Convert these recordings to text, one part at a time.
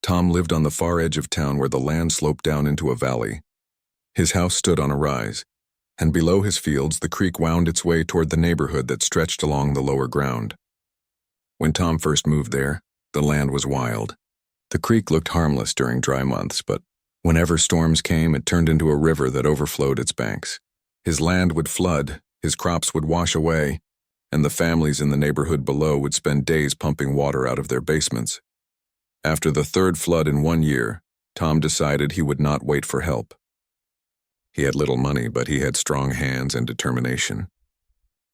Tom lived on the far edge of town where the land sloped down into a valley. His house stood on a rise, and below his fields the creek wound its way toward the neighborhood that stretched along the lower ground. When Tom first moved there, the land was wild. The creek looked harmless during dry months, but whenever storms came, it turned into a river that overflowed its banks. His land would flood, his crops would wash away, and the families in the neighborhood below would spend days pumping water out of their basements. After the third flood in 1 year, Tom decided he would not wait for help. He had little money, but he had strong hands and determination.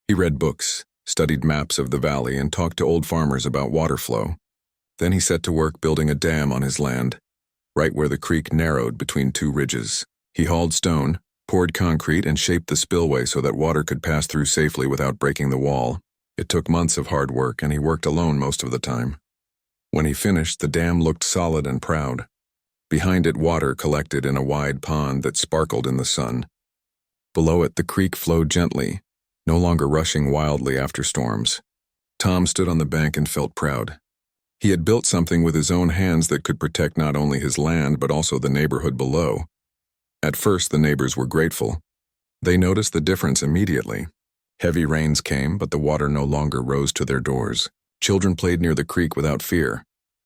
He read books, studied maps of the valley, and talked to old farmers about water flow. Then he set to work building a dam on his land, right where the creek narrowed between two ridges. He hauled stone, poured concrete, and shaped the spillway so that water could pass through safely without breaking the wall. It took months of hard work, and he worked alone most of the time. When he finished, the dam looked solid and proud. Behind it, water collected in a wide pond that sparkled in the sun. Below it, the creek flowed gently, no longer rushing wildly after storms. Tom stood on the bank and felt proud. He had built something with his own hands that could protect not only his land but also the neighborhood below. At first, the neighbors were grateful. They noticed the difference immediately. Heavy rains came, but the water no longer rose to their doors. Children played near the creek without fear,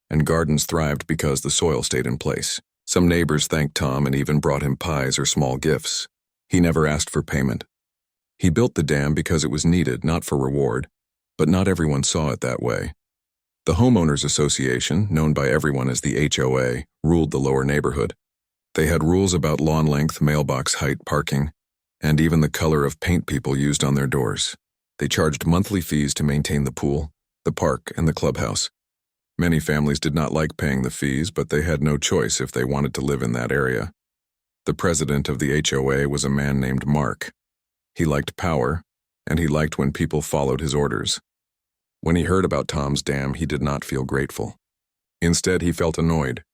and gardens thrived because the soil stayed in place. Some neighbors thanked Tom and even brought him pies or small gifts. He never asked for payment. He built the dam because it was needed, not for reward, but not everyone saw it that way. The Homeowners Association, known by everyone as the HOA, ruled the lower neighborhood. They had rules about lawn length, mailbox height, parking, and even the color of paint people used on their doors. They charged monthly fees to maintain the pool, the park, and the clubhouse. Many families did not like paying the fees, but they had no choice if they wanted to live in that area. The president of the HOA was a man named Mark. He liked power, and he liked when people followed his orders. When he heard about Tom's dam, he did not feel grateful. Instead, he felt annoyed.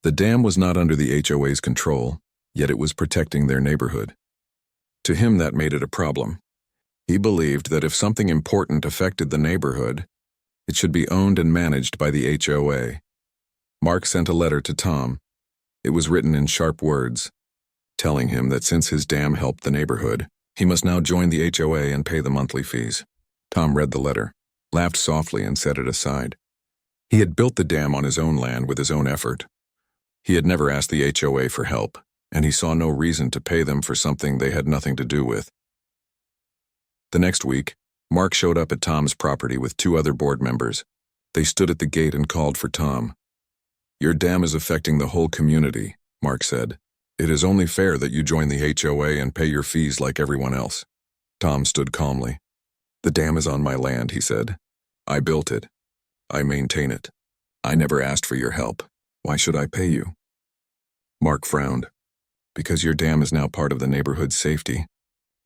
The dam was not under the HOA's control, yet it was protecting their neighborhood. To him, that made it a problem. He believed that if something important affected the neighborhood, it should be owned and managed by the HOA. Mark sent a letter to Tom. It was written in sharp words, telling him that since his dam helped the neighborhood, he must now join the HOA and pay the monthly fees. Tom read the letter, laughed softly, and set it aside. He had built the dam on his own land with his own effort. He had never asked the HOA for help, and he saw no reason to pay them for something they had nothing to do with. The next week, Mark showed up at Tom's property with 2 other board members. They stood at the gate and called for Tom. "Your dam is affecting the whole community," Mark said. "It is only fair that you join the HOA and pay your fees like everyone else." Tom stood calmly. "The dam is on my land," he said. "I built it. I maintain it. I never asked for your help. Why should I pay you?" Mark frowned. "Because your dam is now part of the neighborhood's safety.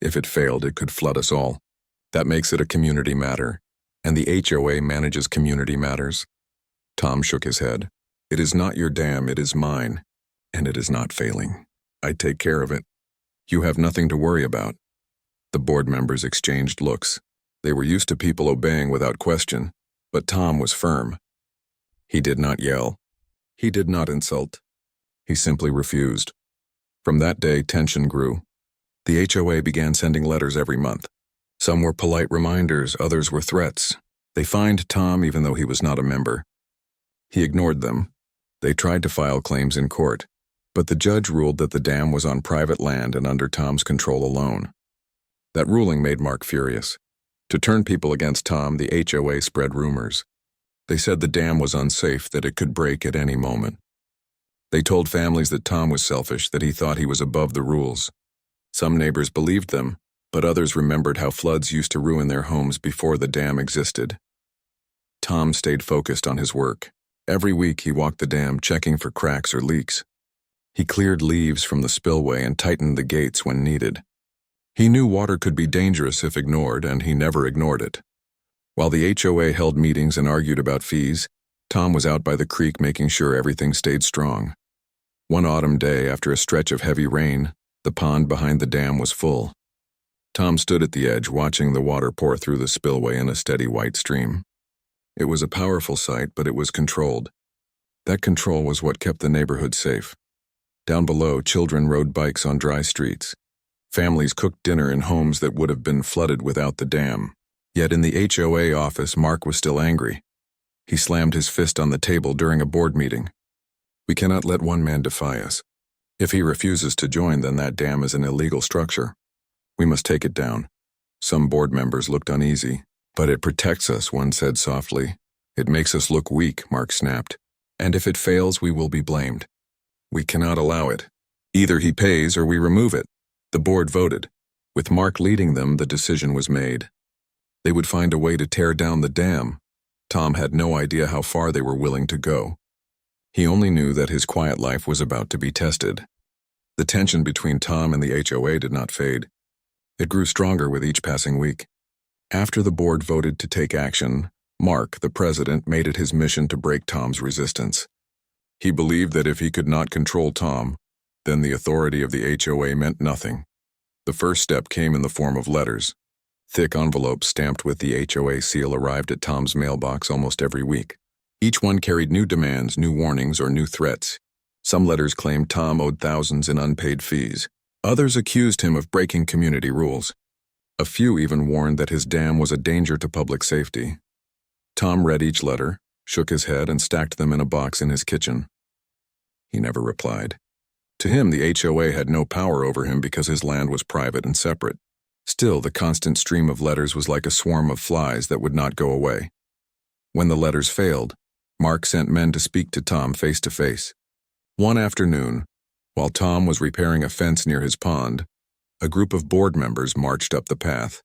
If it failed, it could flood us all. That makes it a community matter, and the HOA manages community matters." Tom shook his head. "It is not your dam, it is mine, and it is not failing. I take care of it. You have nothing to worry about." The board members exchanged looks. They were used to people obeying without question, but Tom was firm. He did not yell. He did not insult. He simply refused. From that day, tension grew. The HOA began sending letters every month. Some were polite reminders, others were threats. They fined Tom even though he was not a member. He ignored them. They tried to file claims in court, but the judge ruled that the dam was on private land and under Tom's control alone. That ruling made Mark furious. To turn people against Tom, the HOA spread rumors. They said the dam was unsafe, that it could break at any moment. They told families that Tom was selfish, that he thought he was above the rules. Some neighbors believed them, but others remembered how floods used to ruin their homes before the dam existed. Tom stayed focused on his work. Every week he walked the dam, checking for cracks or leaks. He cleared leaves from the spillway and tightened the gates when needed. He knew water could be dangerous if ignored, and he never ignored it. While the HOA held meetings and argued about fees, Tom was out by the creek making sure everything stayed strong. One autumn day, after a stretch of heavy rain, the pond behind the dam was full. Tom stood at the edge, watching the water pour through the spillway in a steady white stream. It was a powerful sight, but it was controlled. That control was what kept the neighborhood safe. Down below, children rode bikes on dry streets. Families cooked dinner in homes that would have been flooded without the dam. Yet in the HOA office, Mark was still angry. He slammed his fist on the table during a board meeting. We cannot let one man defy us. If he refuses to join, then that dam is an illegal structure. We must take it down. Some board members looked uneasy. But it protects us, one said softly. It makes us look weak, Mark snapped. And if it fails, we will be blamed. We cannot allow it. Either he pays or we remove it. The board voted. With Mark leading them, the decision was made. They would find a way to tear down the dam. Tom had no idea how far they were willing to go. He only knew that his quiet life was about to be tested. The tension between Tom and the HOA did not fade. It grew stronger with each passing week. After the board voted to take action, Mark, the president, made it his mission to break Tom's resistance. He believed that if he could not control Tom, then the authority of the HOA meant nothing. The first step came in the form of letters. Thick envelopes stamped with the HOA seal arrived at Tom's mailbox almost every week. Each one carried new demands, new warnings, or new threats. Some letters claimed Tom owed thousands in unpaid fees. Others accused him of breaking community rules. A few even warned that his dam was a danger to public safety. Tom read each letter, shook his head, and stacked them in a box in his kitchen. He never replied. To him, the HOA had no power over him because his land was private and separate. Still, the constant stream of letters was like a swarm of flies that would not go away. When the letters failed, Mark sent men to speak to Tom face to face. One afternoon, while Tom was repairing a fence near his pond, a group of board members marched up the path.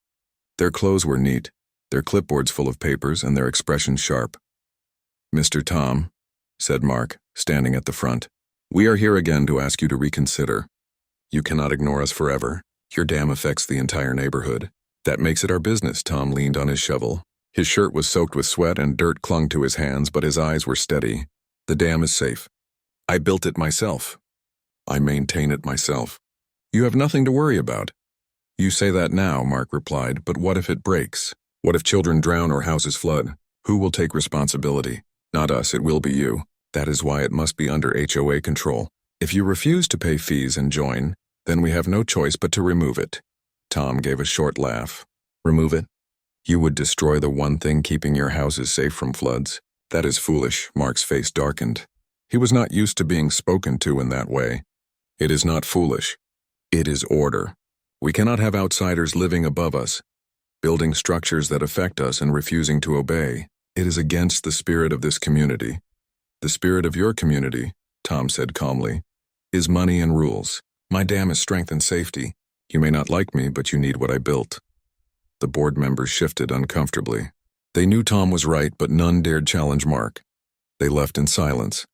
Their clothes were neat, their clipboards full of papers, and their expressions sharp. "Mr. Tom," said Mark, standing at the front, "we are here again to ask you to reconsider. You cannot ignore us forever. Your dam affects the entire neighborhood. That makes it our business." Tom leaned on his shovel. His shirt was soaked with sweat and dirt clung to his hands, but his eyes were steady. "The dam is safe. I built it myself. I maintain it myself. You have nothing to worry about." "You say that now," Mark replied, "but what if it breaks? What if children drown or houses flood? Who will take responsibility? Not us, it will be you. That is why it must be under HOA control. If you refuse to pay fees and join, then we have no choice but to remove it." Tom gave a short laugh. "Remove it? You would destroy the one thing keeping your houses safe from floods? That is foolish." Mark's face darkened. He was not used to being spoken to in that way. "It is not foolish. It is order. We cannot have outsiders living above us, building structures that affect us and refusing to obey. It is against the spirit of this community. The spirit of your community," Tom said calmly, "is money and rules. My dam is strength and safety. You may not like me, but you need what I built." The board members shifted uncomfortably. They knew Tom was right, but none dared challenge Mark. They left in silence.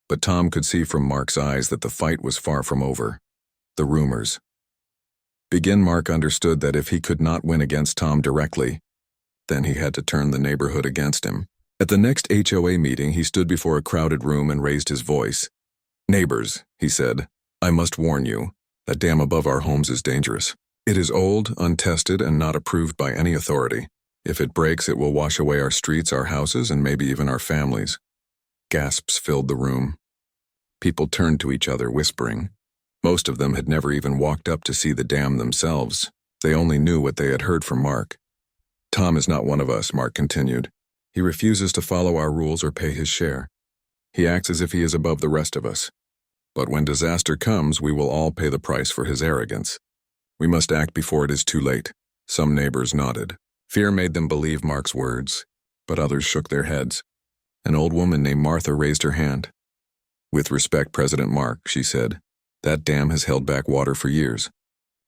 But Tom could see from Mark's eyes that the fight was far from over. The rumors. Mark understood that if he could not win against Tom directly, then he had to turn the neighborhood against him. At the next HOA meeting, he stood before a crowded room and raised his voice. "Neighbors," he said, "I must warn you, that dam above our homes is dangerous. It is old, untested, and not approved by any authority. If it breaks, it will wash away our streets, our houses, and maybe even our families." Gasps filled the room. People turned to each other, whispering. Most of them had never even walked up to see the dam themselves. They only knew what they had heard from Mark. "Tom is not one of us," Mark continued. "He refuses to follow our rules or pay his share. He acts as if he is above the rest of us. But when disaster comes, we will all pay the price for his arrogance. We must act before it is too late." Some neighbors nodded. Fear made them believe Mark's words, but others shook their heads. An old woman named Martha raised her hand. "With respect, President Mark," she said, "that dam has held back water for years.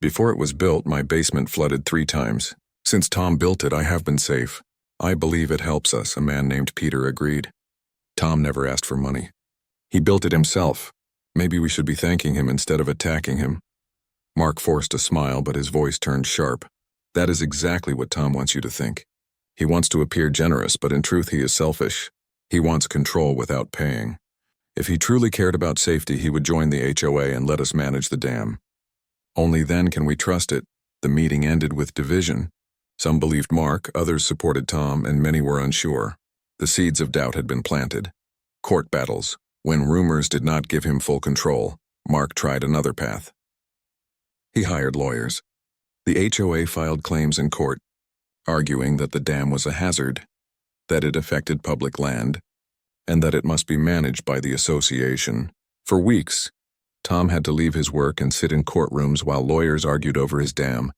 Before it was built, my basement flooded 3 times. Since Tom built it, I have been safe. I believe it helps us," a man named Peter agreed. "Tom never asked for money. He built it himself. Maybe we should be thanking him instead of attacking him." Mark forced a smile, but his voice turned sharp. "That is exactly what Tom wants you to think. He wants to appear generous, but in truth he is selfish. He wants control without paying. If he truly cared about safety, he would join the HOA and let us manage the dam. Only then can we trust it." The meeting ended with division. Some believed Mark, others supported Tom, and many were unsure. The seeds of doubt had been planted. Court battles. When rumors did not give him full control, Mark tried another path. He hired lawyers. The HOA filed claims in court, arguing that the dam was a hazard, that it affected public land, and that it must be managed by the association. For weeks, Tom had to leave his work and sit in courtrooms while lawyers argued over his dam.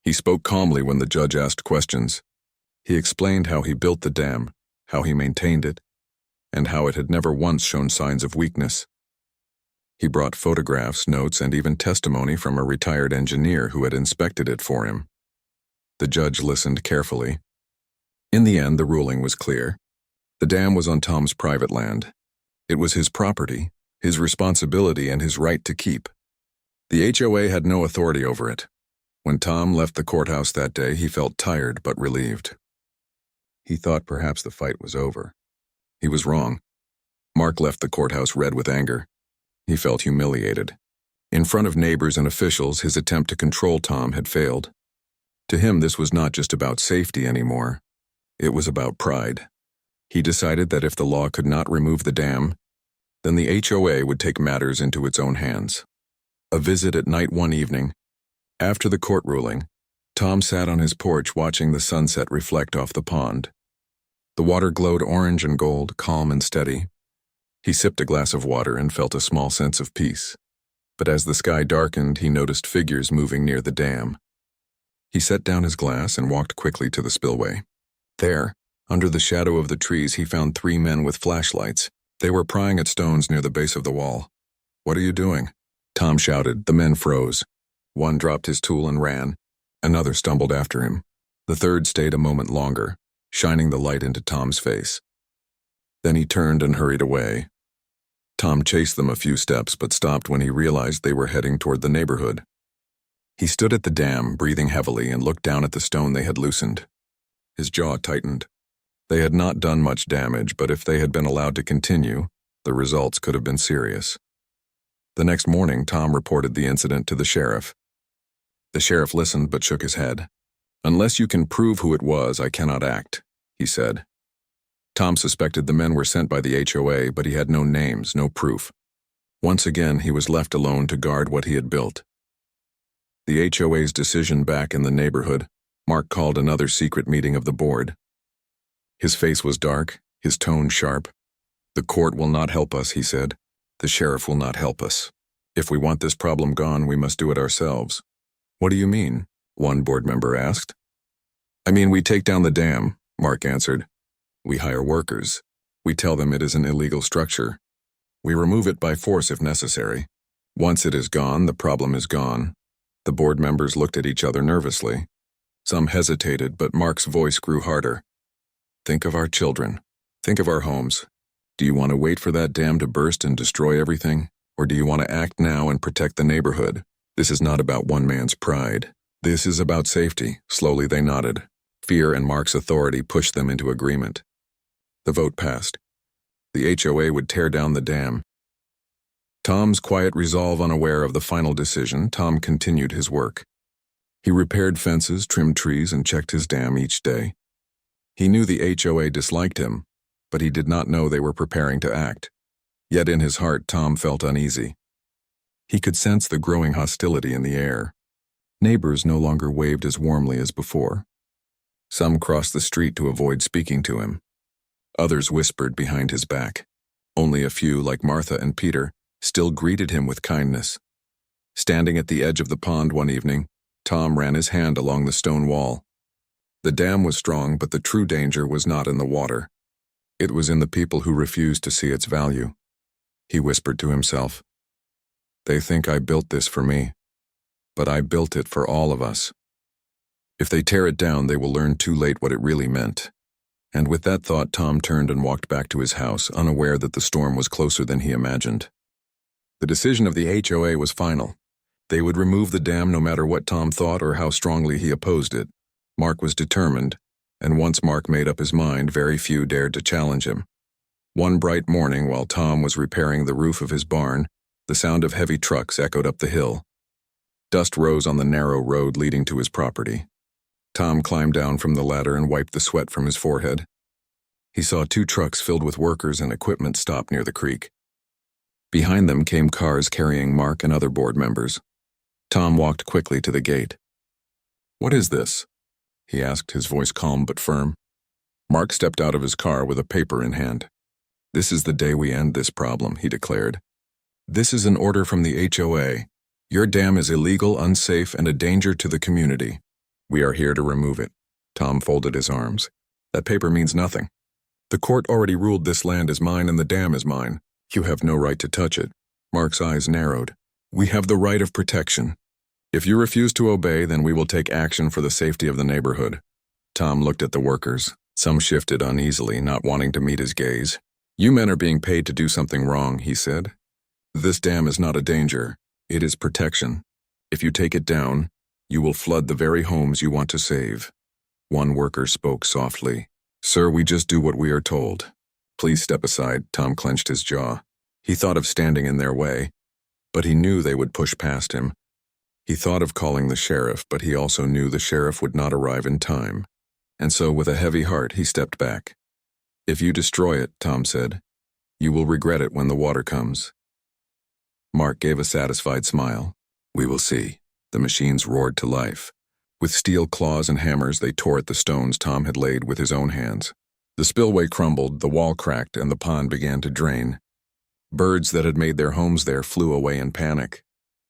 He spoke calmly when the judge asked questions. He explained how he built the dam, how he maintained it, and how it had never once shown signs of weakness. He brought photographs, notes, and even testimony from a retired engineer who had inspected it for him. The judge listened carefully. In the end, the ruling was clear. The dam was on Tom's private land. It was his property, his responsibility, and his right to keep. The HOA had no authority over it. When Tom left the courthouse that day, he felt tired but relieved. He thought perhaps the fight was over. He was wrong. Mark left the courthouse red with anger. He felt humiliated. In front of neighbors and officials, his attempt to control Tom had failed. To him, this was not just about safety anymore. It was about pride. He decided that if the law could not remove the dam, then the HOA would take matters into its own hands. A visit at night one evening. After the court ruling, Tom sat on his porch watching the sunset reflect off the pond. The water glowed orange and gold, calm and steady. He sipped a glass of water and felt a small sense of peace. But as the sky darkened, he noticed figures moving near the dam. He set down his glass and walked quickly to the spillway. There, under the shadow of the trees, he found 3 men with flashlights. They were prying at stones near the base of the wall. "What are you doing?" Tom shouted. The men froze. One dropped his tool and ran. Another stumbled after him. The third stayed a moment longer, shining the light into Tom's face. Then he turned and hurried away. Tom chased them a few steps but stopped when he realized they were heading toward the neighborhood. He stood at the dam, breathing heavily, and looked down at the stone they had loosened. His jaw tightened. They had not done much damage, but if they had been allowed to continue, the results could have been serious. The next morning, Tom reported the incident to the sheriff. The sheriff listened but shook his head. "Unless you can prove who it was, I cannot act," he said. Tom suspected the men were sent by the HOA, but he had no names, no proof. Once again, he was left alone to guard what he had built. The HOA's decision back in the neighborhood, Mark called another secret meeting of the board. His face was dark, his tone sharp. "The court will not help us," he said. "The sheriff will not help us. If we want this problem gone, we must do it ourselves." "What do you mean?" one board member asked. "I mean, we take down the dam," Mark answered. "We hire workers. We tell them it is an illegal structure. We remove it by force if necessary. Once it is gone, the problem is gone." The board members looked at each other nervously. Some hesitated, but Mark's voice grew harder. "Think of our children. Think of our homes. Do you want to wait for that dam to burst and destroy everything? Or do you want to act now and protect the neighborhood? This is not about one man's pride. This is about safety." Slowly they nodded. Fear and Mark's authority pushed them into agreement. The vote passed. The HOA would tear down the dam. Tom's quiet resolve unaware of the final decision, Tom continued his work. He repaired fences, trimmed trees, and checked his dam each day. He knew the HOA disliked him, but he did not know they were preparing to act. Yet in his heart, Tom felt uneasy. He could sense the growing hostility in the air. Neighbors no longer waved as warmly as before. Some crossed the street to avoid speaking to him. Others whispered behind his back. Only a few, like Martha and Peter, still greeted him with kindness. Standing at the edge of the pond one evening, Tom ran his hand along the stone wall. The dam was strong, but the true danger was not in the water. It was in the people who refused to see its value. He whispered to himself, "They think I built this for me, but I built it for all of us. If they tear it down, they will learn too late what it really meant." And with that thought, Tom turned and walked back to his house, unaware that the storm was closer than he imagined. The decision of the HOA was final. They would remove the dam no matter what Tom thought or how strongly he opposed it. Mark was determined, and once Mark made up his mind, very few dared to challenge him. One bright morning, while Tom was repairing the roof of his barn, the sound of heavy trucks echoed up the hill. Dust rose on the narrow road leading to his property. Tom climbed down from the ladder and wiped the sweat from his forehead. He saw 2 trucks filled with workers and equipment stop near the creek. Behind them came cars carrying Mark and other board members. Tom walked quickly to the gate. "What is this?" he asked, his voice calm but firm. Mark stepped out of his car with a paper in hand. "This is the day we end this problem," he declared. "This is an order from the HOA. Your dam is illegal, unsafe, and a danger to the community. We are here to remove it." Tom folded his arms. "That paper means nothing. The court already ruled this land is mine and the dam is mine. You have no right to touch it." Mark's eyes narrowed. "We have the right of protection. If you refuse to obey, then we will take action for the safety of the neighborhood." Tom looked at the workers. Some shifted uneasily, not wanting to meet his gaze. "You men are being paid to do something wrong," he said. "This dam is not a danger. It is protection. If you take it down, you will flood the very homes you want to save." One worker spoke softly. "Sir, we just do what we are told. Please step aside." Tom clenched his jaw. He thought of standing in their way, but he knew they would push past him. He thought of calling the sheriff, but he also knew the sheriff would not arrive in time. And so, with a heavy heart, he stepped back. "If you destroy it," Tom said, "you will regret it when the water comes." Mark gave a satisfied smile. "We will see." The machines roared to life. With steel claws and hammers, they tore at the stones Tom had laid with his own hands. The spillway crumbled, the wall cracked, and the pond began to drain. Birds that had made their homes there flew away in panic.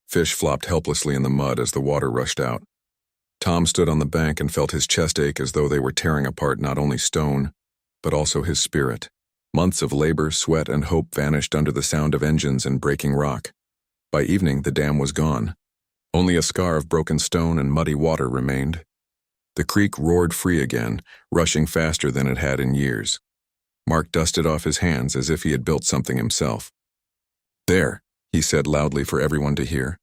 Fish flopped helplessly in the mud as the water rushed out. Tom stood on the bank and felt his chest ache as though they were tearing apart not only stone, but also his spirit. Months of labor, sweat, and hope vanished under the sound of engines and breaking rock. By evening, the dam was gone. Only a scar of broken stone and muddy water remained. The creek roared free again, rushing faster than it had in years. Mark dusted off his hands as if he had built something himself. "There," he said loudly for everyone to hear.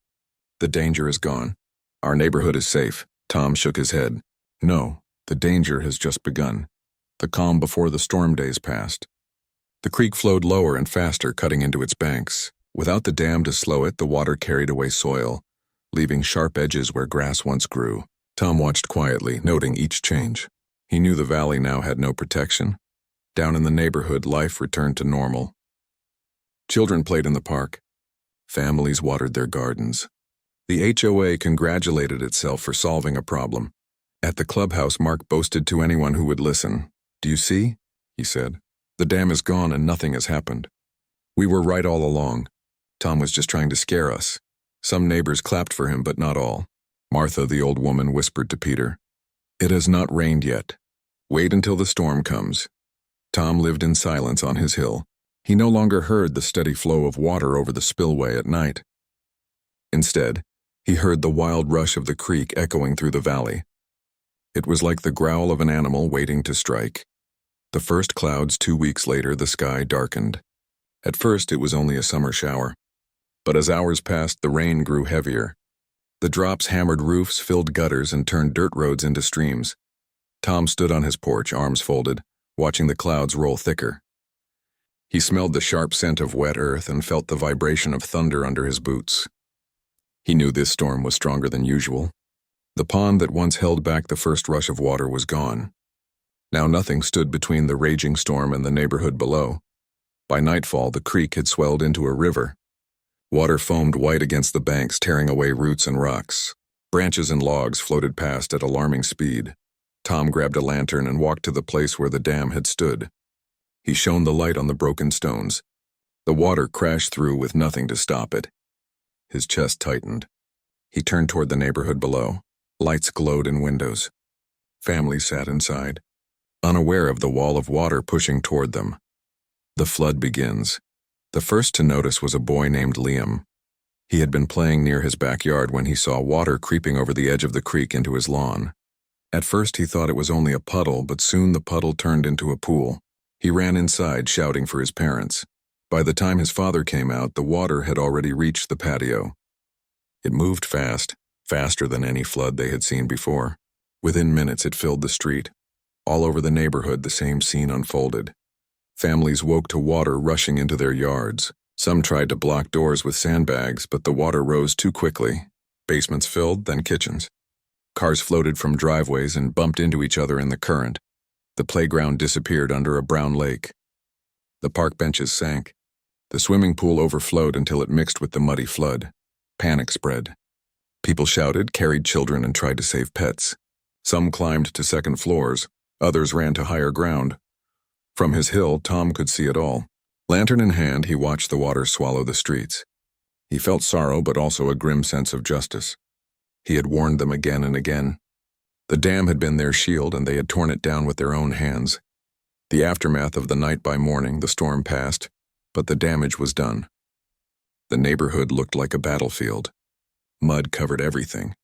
"The danger is gone. Our neighborhood is safe." Tom shook his head. "No, the danger has just begun. The calm before the storm days passed." The creek flowed lower and faster, cutting into its banks. Without the dam to slow it, the water carried away soil, leaving sharp edges where grass once grew. Tom watched quietly, noting each change. He knew the valley now had no protection. Down in the neighborhood, life returned to normal. Children played in the park. Families watered their gardens. The HOA congratulated itself for solving a problem. At the clubhouse, Mark boasted to anyone who would listen. "Do you see?" he said. "The dam is gone and nothing has happened. We were right all along. Tom was just trying to scare us." Some neighbors clapped for him, but not all. Martha, the old woman, whispered to Peter, "It has not rained yet. Wait until the storm comes." Tom lived in silence on his hill. He no longer heard the steady flow of water over the spillway at night. Instead, he heard the wild rush of the creek echoing through the valley. It was like the growl of an animal waiting to strike. The first clouds 2 weeks later, the sky darkened. At first, it was only a summer shower. But as hours passed, the rain grew heavier. The drops hammered roofs, filled gutters, and turned dirt roads into streams. Tom stood on his porch, arms folded, watching the clouds roll thicker. He smelled the sharp scent of wet earth and felt the vibration of thunder under his boots. He knew this storm was stronger than usual. The pond that once held back the first rush of water was gone. Now nothing stood between the raging storm and the neighborhood below. By nightfall, the creek had swelled into a river. Water foamed white against the banks, tearing away roots and rocks. Branches and logs floated past at alarming speed. Tom grabbed a lantern and walked to the place where the dam had stood. He shone the light on the broken stones. The water crashed through with nothing to stop it. His chest tightened. He turned toward the neighborhood below. Lights glowed in windows. Families sat inside, unaware of the wall of water pushing toward them. The flood begins. The first to notice was a boy named Liam. He had been playing near his backyard when he saw water creeping over the edge of the creek into his lawn. At first he thought it was only a puddle, but soon the puddle turned into a pool. He ran inside, shouting for his parents. By the time his father came out, the water had already reached the patio. It moved fast, faster than any flood they had seen before. Within minutes it filled the street. All over the neighborhood the same scene unfolded. Families woke to water rushing into their yards. Some tried to block doors with sandbags, but the water rose too quickly. Basements filled, then kitchens. Cars floated from driveways and bumped into each other in the current. The playground disappeared under a brown lake. The park benches sank. The swimming pool overflowed until it mixed with the muddy flood. Panic spread. People shouted, carried children, and tried to save pets. Some climbed to second floors. Others ran to higher ground. From his hill, Tom could see it all. Lantern in hand, he watched the water swallow the streets. He felt sorrow, but also a grim sense of justice. He had warned them again and again. The dam had been their shield, and they had torn it down with their own hands. The aftermath of the night by morning, the storm passed, but the damage was done. The neighborhood looked like a battlefield. Mud covered everything.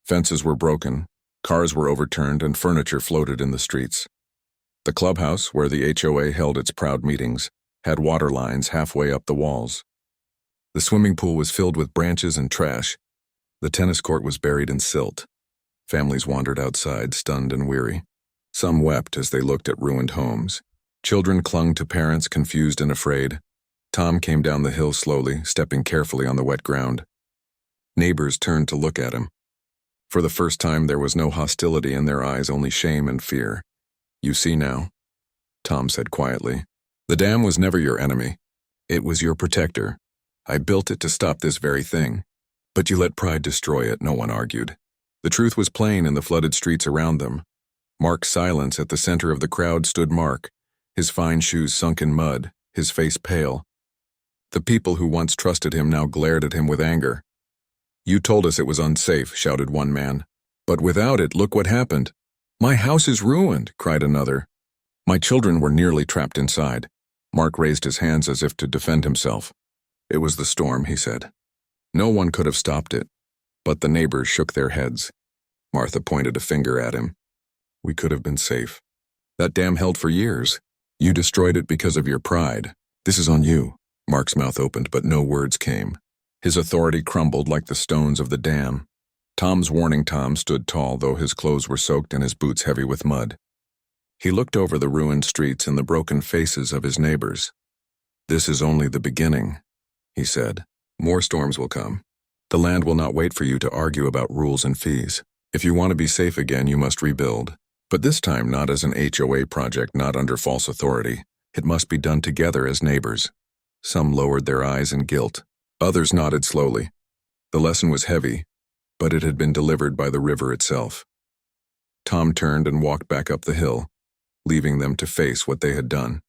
Fences were broken, cars were overturned, and furniture floated in the streets. The clubhouse, where the HOA held its proud meetings, had water lines halfway up the walls. The swimming pool was filled with branches and trash. The tennis court was buried in silt. Families wandered outside, stunned and weary. Some wept as they looked at ruined homes. Children clung to parents, confused and afraid. Tom came down the hill slowly, stepping carefully on the wet ground. Neighbors turned to look at him. For the first time, there was no hostility in their eyes, only shame and fear. "You see now," Tom said quietly. "The dam was never your enemy. It was your protector. I built it to stop this very thing. But you let pride destroy it," no one argued. The truth was plain in the flooded streets around them. Mark's silence. At the center of the crowd stood Mark, his fine shoes sunk in mud, his face pale. The people who once trusted him now glared at him with anger. "You told us it was unsafe," shouted one man. "But without it, look what happened." "My house is ruined," cried another. "My children were nearly trapped inside." Mark raised his hands as if to defend himself. "It was the storm," he said. "No one could have stopped it." But the neighbors shook their heads. Martha pointed a finger at him. "We could have been safe. That dam held for years. You destroyed it because of your pride. This is on you." Mark's mouth opened, but no words came. His authority crumbled like the stones of the dam. Tom's warning Tom stood tall, though his clothes were soaked and his boots heavy with mud. He looked over the ruined streets and the broken faces of his neighbors. "This is only the beginning," he said. "More storms will come. The land will not wait for you to argue about rules and fees. If you want to be safe again, you must rebuild. But this time not as an HOA project, not under false authority. It must be done together as neighbors." Some lowered their eyes in guilt. Others nodded slowly. The lesson was heavy, but it had been delivered by the river itself. Tom turned and walked back up the hill, leaving them to face what they had done.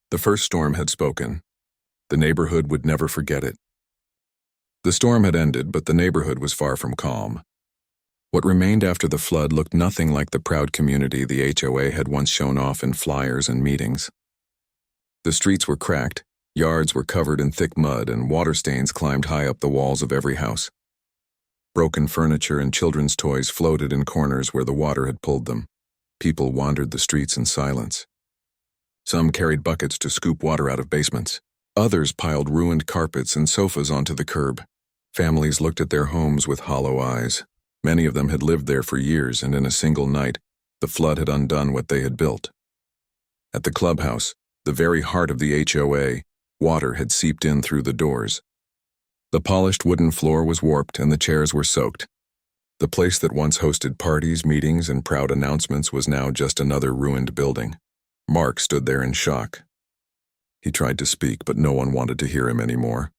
The first storm had spoken. The neighborhood would never forget it. The storm had ended, but the neighborhood was far from calm. What remained after the flood looked nothing like the proud community the HOA had once shown off in flyers and meetings. The streets were cracked, yards were covered in thick mud, and water stains climbed high up the walls of every house. Broken furniture and children's toys floated in corners where the water had pulled them. People wandered the streets in silence. Some carried buckets to scoop water out of basements. Others piled ruined carpets and sofas onto the curb. Families looked at their homes with hollow eyes. Many of them had lived there for years, and in a single night, the flood had undone what they had built. At the clubhouse, the very heart of the HOA, water had seeped in through the doors. The polished wooden floor was warped and the chairs were soaked. The place that once hosted parties, meetings, and proud announcements was now just another ruined building. Mark stood there in shock. He tried to speak, but no one wanted to hear him anymore.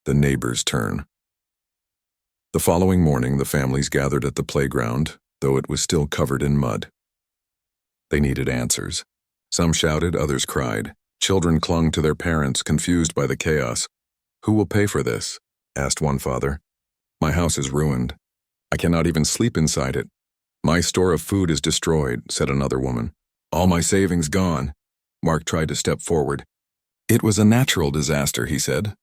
The neighbors' turn. The following morning, the families gathered at the playground, though it was still covered in mud. They needed answers. Some shouted, others cried. Children clung to their parents, confused by the chaos. "Who will pay for this?" asked one father. "My house is ruined. I cannot even sleep inside it. My store of food is destroyed," said another woman. "All my savings gone." Mark tried to step forward. "It was a natural disaster," he said.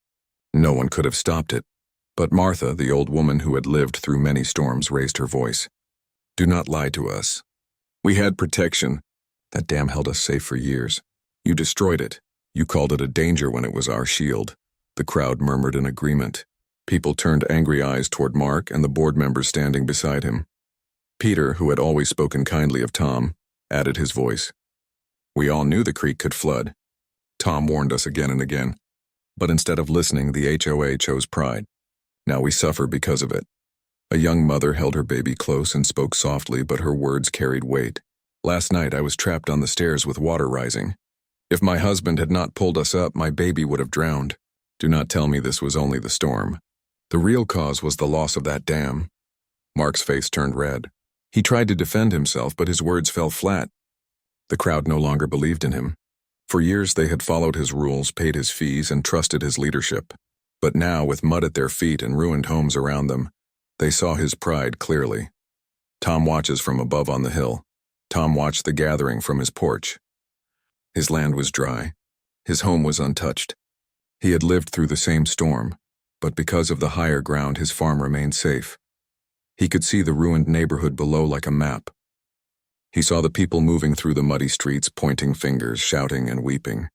No one could have stopped it. But Martha, the old woman who had lived through many storms, raised her voice. "Do not lie to us. We had protection. That dam held us safe for years. You destroyed it. You called it a danger when it was our shield." The crowd murmured in agreement. People turned angry eyes toward Mark and the board members standing beside him. Peter, who had always spoken kindly of Tom, added his voice. "We all knew the creek could flood. Tom warned us again and again. But instead of listening, the HOA chose pride. Now we suffer because of it." A young mother held her baby close and spoke softly, but her words carried weight. Last night I was trapped on the stairs with water rising. If my husband had not pulled us up, my baby would have drowned. Do not tell me this was only the storm. The real cause was the loss of that dam." Mark's face turned red. He tried to defend himself, but his words fell flat. The crowd no longer believed in him. For years they had followed his rules, paid his fees, and trusted his leadership. But now, with mud at their feet and ruined homes around them, they saw his pride clearly. Tom watches from above on the hill. Tom watched the gathering from his porch. His land was dry. His home was untouched. He had lived through the same storm, but because of the higher ground, his farm remained safe. He could see the ruined neighborhood below like a map. He saw the people moving through the muddy streets, pointing fingers, shouting and weeping.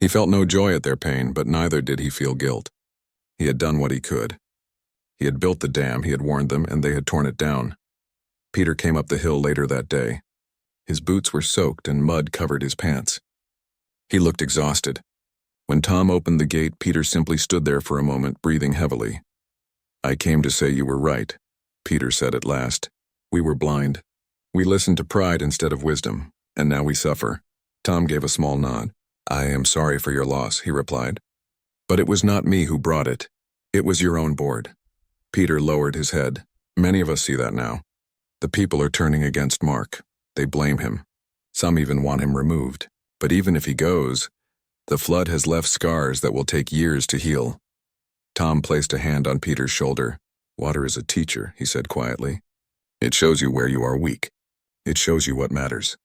He felt no joy at their pain, but neither did he feel guilt. He had done what he could. He had built the dam, he had warned them, and they had torn it down. Peter came up the hill later that day. His boots were soaked and mud covered his pants. He looked exhausted. When Tom opened the gate, Peter simply stood there for a moment, breathing heavily. "I came to say you were right," Peter said at last. "We were blind. We listened to pride instead of wisdom, and now we suffer." Tom gave a small nod. "I am sorry for your loss," he replied. "But it was not me who brought it. It was your own board." Peter lowered his head. "Many of us see that now. The people are turning against Mark. They blame him. Some even want him removed. But even if he goes, the flood has left scars that will take years to heal." Tom placed a hand on Peter's shoulder. "Water is a teacher," he said quietly. "It shows you where you are weak. It shows you what matters.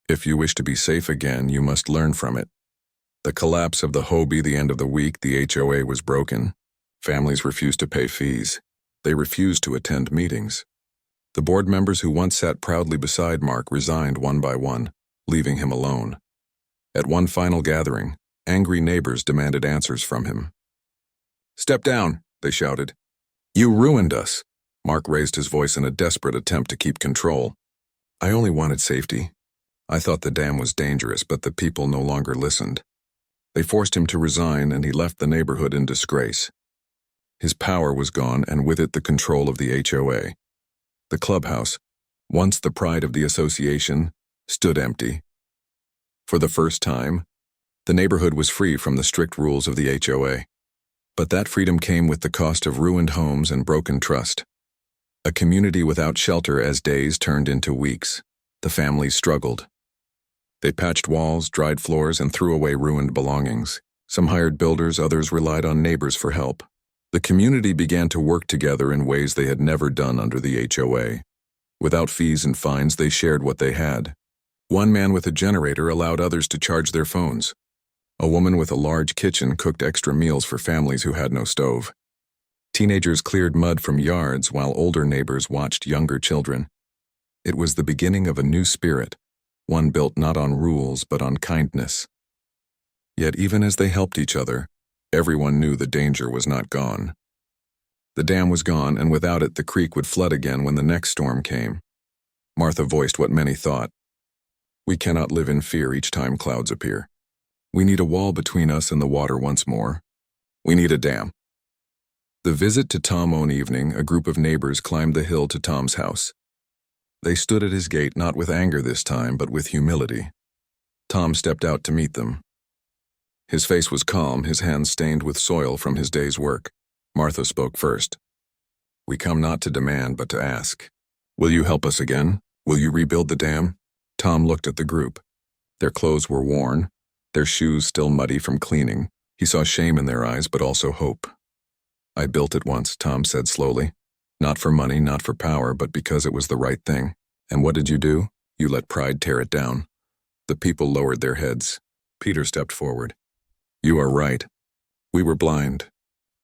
If you wish to be safe again, you must learn from it." The collapse of the HOA, the end of the week, the HOA was broken. Families refused to pay fees. They refused to attend meetings. The board members who once sat proudly beside Mark resigned one by one, leaving him alone. At one final gathering, angry neighbors demanded answers from him. "Step down," they shouted. "You ruined us." Mark raised his voice in a desperate attempt to keep control. "I only wanted safety. I thought the dam was dangerous, but the people no longer listened. They forced him to resign, and he left the neighborhood in disgrace. His power was gone, and with it the control of the HOA. The clubhouse, once the pride of the association, stood empty. For the first time, the neighborhood was free from the strict rules of the HOA. But that freedom came with the cost of ruined homes and broken trust. A community without shelter as days turned into weeks. The families struggled. They patched walls, dried floors, and threw away ruined belongings. Some hired builders, others relied on neighbors for help. The community began to work together in ways they had never done under the HOA. Without fees and fines, they shared what they had. One man with a generator allowed others to charge their phones. A woman with a large kitchen cooked extra meals for families who had no stove. Teenagers cleared mud from yards while older neighbors watched younger children. It was the beginning of a new spirit, one built not on rules but on kindness. Yet even as they helped each other, everyone knew the danger was not gone. The dam was gone, and without it the creek would flood again when the next storm came. Martha voiced what many thought. "We cannot live in fear each time clouds appear. We need a wall between us and the water once more. We need a dam." The visit to Tom one evening, a group of neighbors climbed the hill to Tom's house. They stood at his gate not with anger this time, but with humility. Tom stepped out to meet them. His face was calm, his hands stained with soil from his day's work. Martha spoke first. "We come not to demand, but to ask. Will you help us again? Will you rebuild the dam?" Tom looked at the group. Their clothes were worn, their shoes still muddy from cleaning. He saw shame in their eyes, but also hope. "I built it once," Tom said slowly. "Not for money, not for power, but because it was the right thing. And what did you do? You let pride tear it down." The people lowered their heads. Peter stepped forward. "You are right. We were blind.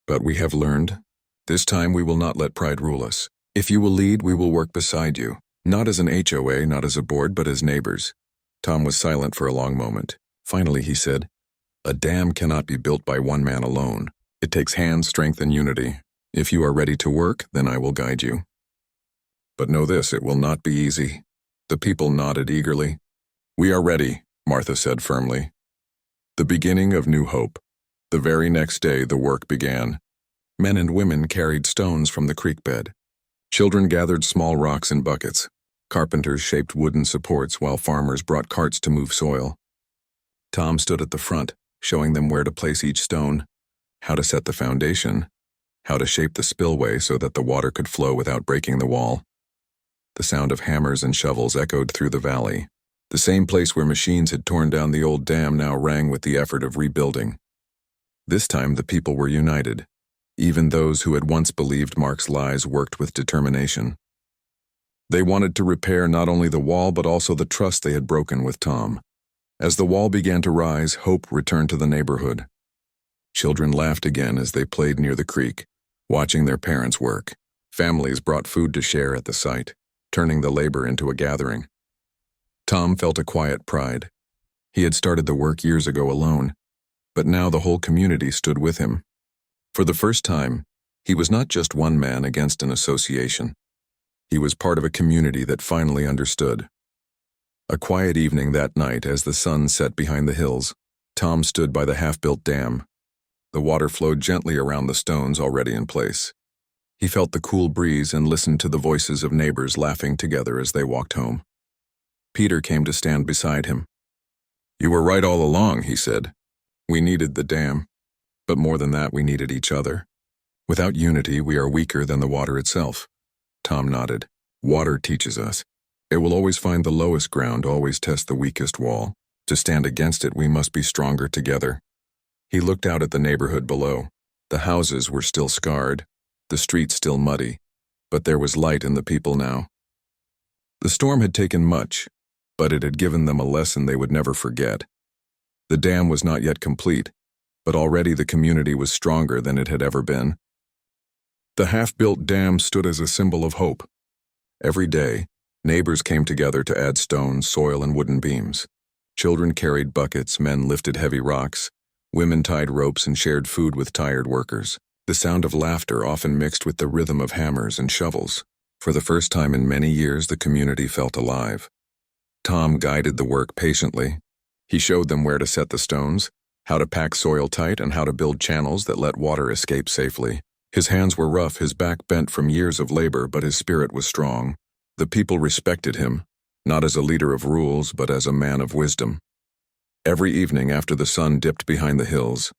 But we have learned. This time we will not let pride rule us. If you will lead, we will work beside you. Not as an HOA, not as a board, but as neighbors." Tom was silent for a long moment. Finally he said, "A dam cannot be built by one man alone. It takes hands, strength, and unity. If you are ready to work, then I will guide you. But know this, it will not be easy." The people nodded eagerly. "We are ready," Martha said firmly. The beginning of new hope. The very next day the work began. Men and women carried stones from the creek bed. Children gathered small rocks in buckets. Carpenters shaped wooden supports while farmers brought carts to move soil. Tom stood at the front, showing them where to place each stone, how to set the foundation, how to shape the spillway so that the water could flow without breaking the wall. The sound of hammers and shovels echoed through the valley. The same place where machines had torn down the old dam now rang with the effort of rebuilding. This time the people were united. Even those who had once believed Mark's lies worked with determination. They wanted to repair not only the wall but also the trust they had broken with Tom. As the wall began to rise, hope returned to the neighborhood. Children laughed again as they played near the creek, watching their parents work. Families brought food to share at the site, turning the labor into a gathering. Tom felt a quiet pride. He had started the work years ago alone, but now the whole community stood with him. For the first time, he was not just one man against an association. He was part of a community that finally understood. A quiet evening that night as the sun set behind the hills, Tom stood by the half-built dam. The water flowed gently around the stones already in place. He felt the cool breeze and listened to the voices of neighbors laughing together as they walked home. Peter came to stand beside him. "You were right all along," he said. "We needed the dam, but more than that, we needed each other. Without unity, we are weaker than the water itself." Tom nodded. "Water teaches us. It will always find the lowest ground, always test the weakest wall. To stand against it, we must be stronger together." He looked out at the neighborhood below. The houses were still scarred, the streets still muddy, but there was light in the people now. The storm had taken much, but it had given them a lesson they would never forget. The dam was not yet complete, but already the community was stronger than it had ever been. The half-built dam stood as a symbol of hope. Every day, neighbors came together to add stones, soil, and wooden beams. Children carried buckets, men lifted heavy rocks, women tied ropes and shared food with tired workers. The sound of laughter often mixed with the rhythm of hammers and shovels. For the first time in many years, the community felt alive. Tom guided the work patiently. He showed them where to set the stones, how to pack soil tight, and how to build channels that let water escape safely. His hands were rough, his back bent from years of labor, but his spirit was strong. The people respected him, not as a leader of rules, but as a man of wisdom. Every evening after the sun dipped behind the hills,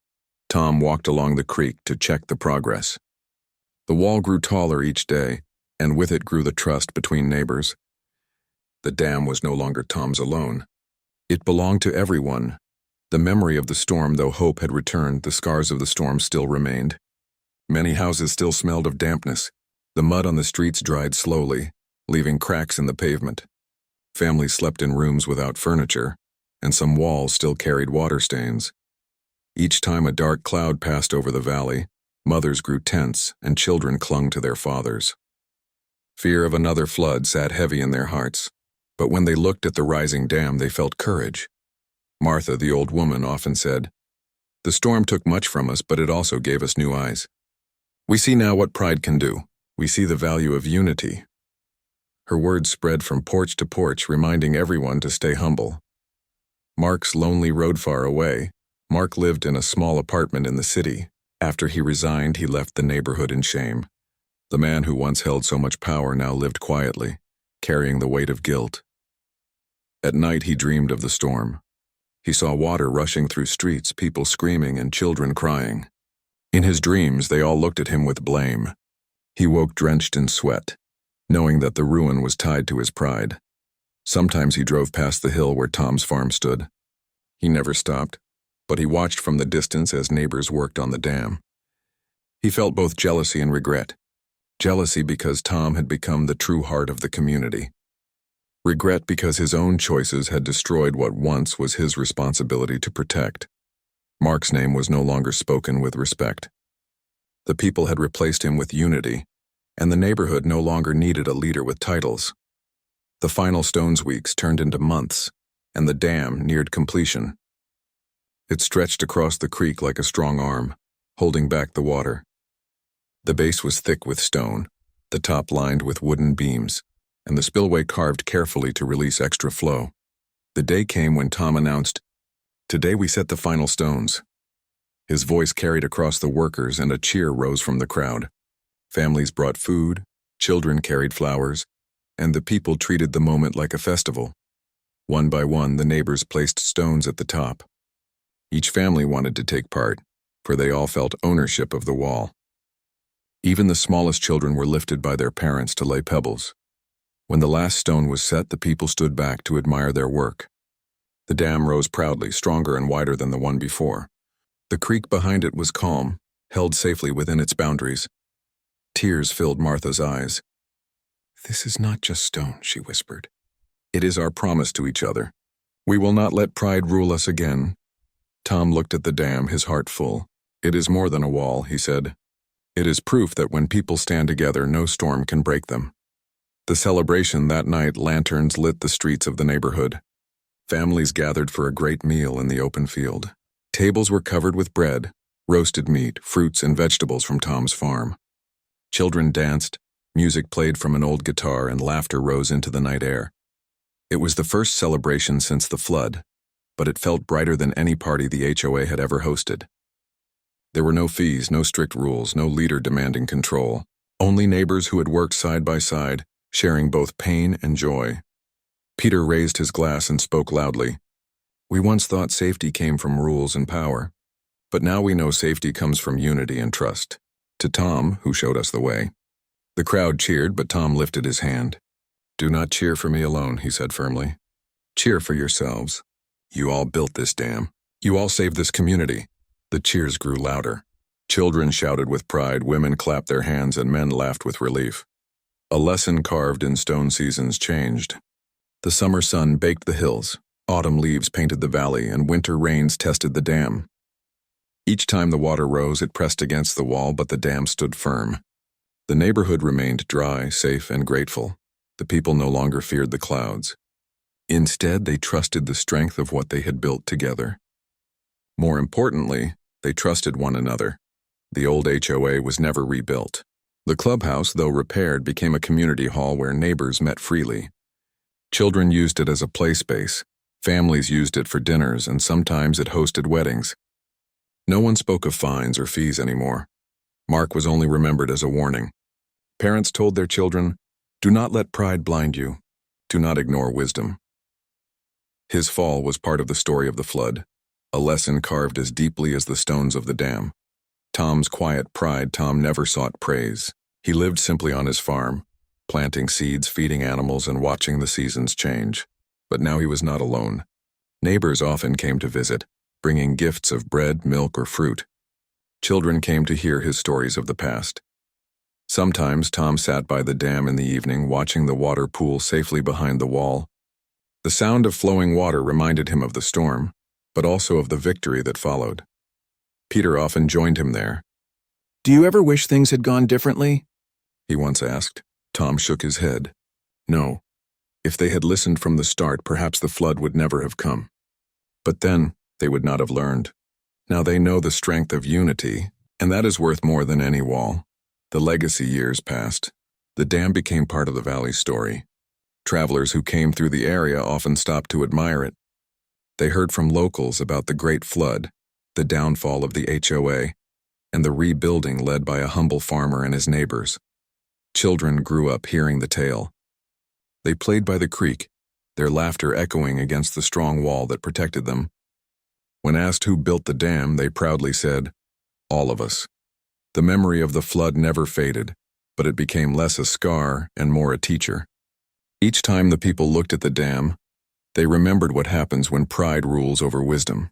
Tom walked along the creek to check the progress. The wall grew taller each day, and with it grew the trust between neighbors. The dam was no longer Tom's alone. It belonged to everyone. The memory of the storm, though hope had returned, the scars of the storm still remained. Many houses still smelled of dampness. The mud on the streets dried slowly, leaving cracks in the pavement. Families slept in rooms without furniture, and some walls still carried water stains. Each time a dark cloud passed over the valley, mothers grew tense and children clung to their fathers. Fear of another flood sat heavy in their hearts, but when they looked at the rising dam, they felt courage. Martha, the old woman, often said, "The storm took much from us, but it also gave us new eyes. We see now what pride can do. We see the value of unity." Her words spread from porch to porch, reminding everyone to stay humble. Mark's lonely rode far away. Mark lived in a small apartment in the city. After he resigned, he left the neighborhood in shame. The man who once held so much power now lived quietly, carrying the weight of guilt. At night, he dreamed of the storm. He saw water rushing through streets, people screaming, and children crying. In his dreams, they all looked at him with blame. He woke drenched in sweat, knowing that the ruin was tied to his pride. Sometimes he drove past the hill where Tom's farm stood. He never stopped, but he watched from the distance as neighbors worked on the dam. He felt both jealousy and regret. Jealousy because Tom had become the true heart of the community. Regret because his own choices had destroyed what once was his responsibility to protect. Mark's name was no longer spoken with respect. The people had replaced him with unity, and the neighborhood no longer needed a leader with titles. The final stones weeks turned into months, and the dam neared completion. It stretched across the creek like a strong arm, holding back the water. The base was thick with stone, the top lined with wooden beams, and the spillway carved carefully to release extra flow. The day came when Tom announced, "Today we set the final stones." His voice carried across the workers, and a cheer rose from the crowd. Families brought food, children carried flowers, and the people treated the moment like a festival. One by one, the neighbors placed stones at the top. Each family wanted to take part, for they all felt ownership of the wall. Even the smallest children were lifted by their parents to lay pebbles. When the last stone was set, the people stood back to admire their work. The dam rose proudly, stronger and wider than the one before. The creek behind it was calm, held safely within its boundaries. Tears filled Martha's eyes. "This is not just stone," she whispered. "It is our promise to each other. We will not let pride rule us again." Tom looked at the dam, his heart full. "It is more than a wall," he said. "It is proof that when people stand together, no storm can break them." The celebration that night, lanterns lit the streets of the neighborhood. Families gathered for a great meal in the open field. Tables were covered with bread, roasted meat, fruits, and vegetables from Tom's farm. Children danced, music played from an old guitar, and laughter rose into the night air. It was the first celebration since the flood, but it felt brighter than any party the HOA had ever hosted. There were no fees, no strict rules, no leader demanding control. Only neighbors who had worked side by side, sharing both pain and joy. Peter raised his glass and spoke loudly. "We once thought safety came from rules and power, but now we know safety comes from unity and trust." To Tom, who showed us the way. The crowd cheered, but Tom lifted his hand. "Do not cheer for me alone," he said firmly. "Cheer for yourselves. You all built this dam. You all saved this community." The cheers grew louder. Children shouted with pride, women clapped their hands, and men laughed with relief. A lesson carved in stone seasons changed. The summer sun baked the hills, autumn leaves painted the valley, and winter rains tested the dam. Each time the water rose, it pressed against the wall, but the dam stood firm. The neighborhood remained dry, safe, and grateful. The people no longer feared the clouds. Instead, they trusted the strength of what they had built together. More importantly, they trusted one another. The old HOA was never rebuilt. The clubhouse, though repaired, became a community hall where neighbors met freely. Children used it as a play space. Families used it for dinners, and sometimes it hosted weddings. No one spoke of fines or fees anymore. Mark was only remembered as a warning. Parents told their children, "Do not let pride blind you. Do not ignore wisdom." His fall was part of the story of the flood, a lesson carved as deeply as the stones of the dam. Tom's quiet pride. Tom never sought praise. He lived simply on his farm, planting seeds, feeding animals, and watching the seasons change. But now he was not alone. Neighbors often came to visit, bringing gifts of bread, milk, or fruit. Children came to hear his stories of the past. Sometimes Tom sat by the dam in the evening, watching the water pool safely behind the wall. The sound of flowing water reminded him of the storm, but also of the victory that followed. Peter often joined him there. "Do you ever wish things had gone differently?" he once asked. Tom shook his head. "No. If they had listened from the start, perhaps the flood would never have come. But then, they would not have learned. Now they know the strength of unity, and that is worth more than any wall." The legacy years passed. The dam became part of the valley's story. Travelers who came through the area often stopped to admire it. They heard from locals about the Great Flood, the downfall of the HOA, and the rebuilding led by a humble farmer and his neighbors. Children grew up hearing the tale. They played by the creek, their laughter echoing against the strong wall that protected them. When asked who built the dam, they proudly said, "All of us." The memory of the flood never faded, but it became less a scar and more a teacher. Each time the people looked at the dam, they remembered what happens when pride rules over wisdom.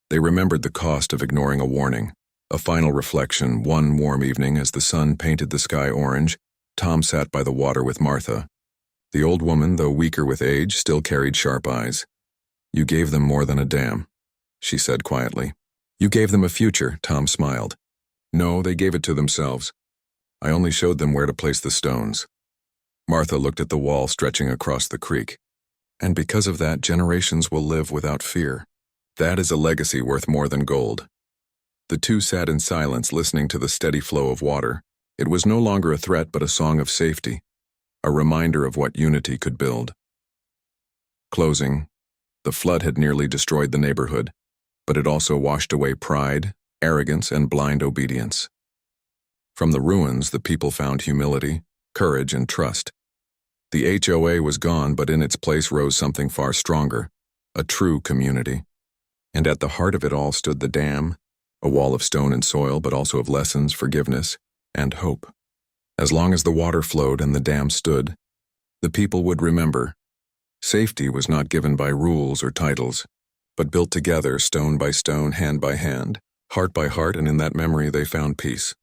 They remembered the cost of ignoring a warning. A final reflection. One warm evening, as the sun painted the sky orange, Tom sat by the water with Martha. The old woman, though weaker with age, still carried sharp eyes. "You gave them more than a dam," she said quietly. "You gave them a future," Tom smiled. "No, they gave it to themselves. I only showed them where to place the stones." Martha looked at the wall stretching across the creek. "And because of that, generations will live without fear. That is a legacy worth more than gold." The two sat in silence, listening to the steady flow of water. It was no longer a threat, but a song of safety, a reminder of what unity could build. Closing. The flood had nearly destroyed the neighborhood, but it also washed away pride, arrogance, and blind obedience. From the ruins, the people found humility, courage, and trust. The HOA was gone, but in its place rose something far stronger, a true community. And at the heart of it all stood the dam, a wall of stone and soil, but also of lessons, forgiveness, and hope. As long as the water flowed and the dam stood, the people would remember. Safety was not given by rules or titles, but built together, stone by stone, hand by hand, heart by heart, and in that memory they found peace.